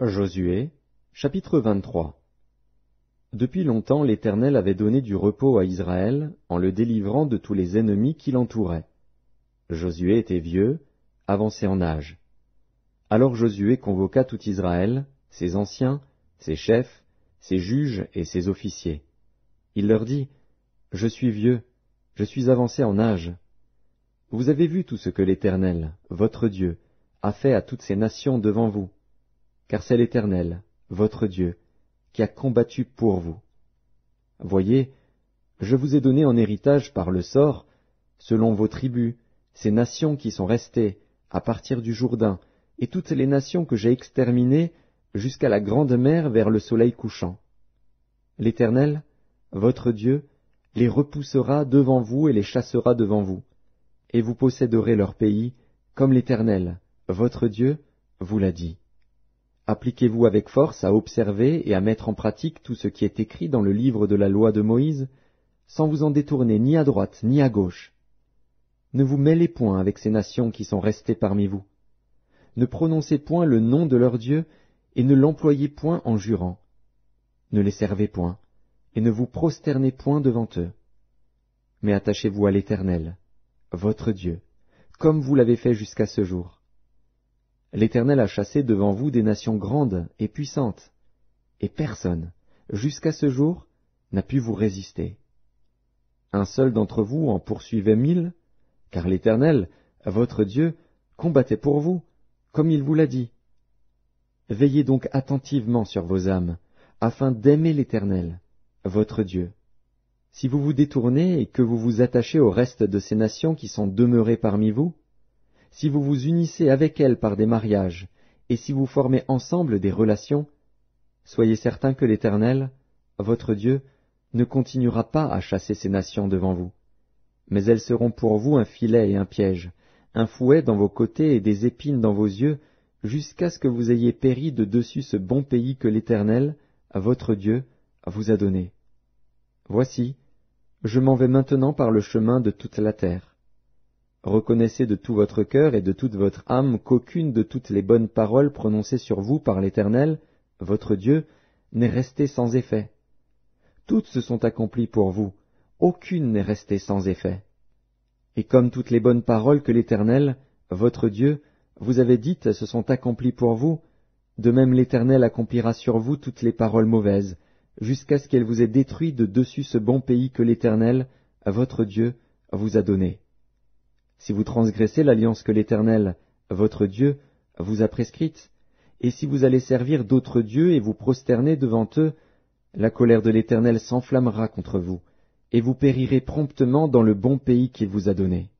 Josué, chapitre 23. Depuis longtemps l'Éternel avait donné du repos à Israël en le délivrant de tous les ennemis qui l'entouraient. Josué était vieux, avancé en âge. Alors Josué convoqua tout Israël, ses anciens, ses chefs, ses juges et ses officiers. Il leur dit, « Je suis vieux, je suis avancé en âge. Vous avez vu tout ce que l'Éternel, votre Dieu, a fait à toutes ces nations devant vous. Car c'est l'Éternel, votre Dieu, qui a combattu pour vous. Voyez, je vous ai donné en héritage par le sort, selon vos tribus, ces nations qui sont restées à partir du Jourdain, et toutes les nations que j'ai exterminées jusqu'à la grande mer vers le soleil couchant. L'Éternel, votre Dieu, les repoussera devant vous et les chassera devant vous, et vous posséderez leur pays, comme l'Éternel, votre Dieu, vous l'a dit. Appliquez-vous avec force à observer et à mettre en pratique tout ce qui est écrit dans le livre de la loi de Moïse, sans vous en détourner ni à droite ni à gauche. Ne vous mêlez point avec ces nations qui sont restées parmi vous. Ne prononcez point le nom de leur Dieu et ne l'employez point en jurant. Ne les servez point et ne vous prosternez point devant eux. Mais attachez-vous à l'Éternel, votre Dieu, comme vous l'avez fait jusqu'à ce jour. L'Éternel a chassé devant vous des nations grandes et puissantes, et personne, jusqu'à ce jour, n'a pu vous résister. Un seul d'entre vous en poursuivait 1000, car l'Éternel, votre Dieu, combattait pour vous, comme il vous l'a dit. Veillez donc attentivement sur vos âmes, afin d'aimer l'Éternel, votre Dieu. Si vous vous détournez et que vous vous attachez au reste de ces nations qui sont demeurées parmi vous, si vous vous unissez avec elles par des mariages, et si vous formez ensemble des relations, soyez certains que l'Éternel, votre Dieu, ne continuera pas à chasser ces nations devant vous. Mais elles seront pour vous un filet et un piège, un fouet dans vos côtés et des épines dans vos yeux, jusqu'à ce que vous ayez péri de dessus ce bon pays que l'Éternel, votre Dieu, vous a donné. Voici, je m'en vais maintenant par le chemin de toute la terre. Reconnaissez de tout votre cœur et de toute votre âme qu'aucune de toutes les bonnes paroles prononcées sur vous par l'Éternel, votre Dieu, n'est restée sans effet. Toutes se sont accomplies pour vous, aucune n'est restée sans effet. Et comme toutes les bonnes paroles que l'Éternel, votre Dieu, vous avait dites se sont accomplies pour vous, de même l'Éternel accomplira sur vous toutes les paroles mauvaises, jusqu'à ce qu'elle vous ait détruit de dessus ce bon pays que l'Éternel, votre Dieu, vous a donné. Si vous transgressez l'alliance que l'Éternel, votre Dieu, vous a prescrite, et si vous allez servir d'autres dieux et vous prosterner devant eux, la colère de l'Éternel s'enflammera contre vous, et vous périrez promptement dans le bon pays qu'il vous a donné.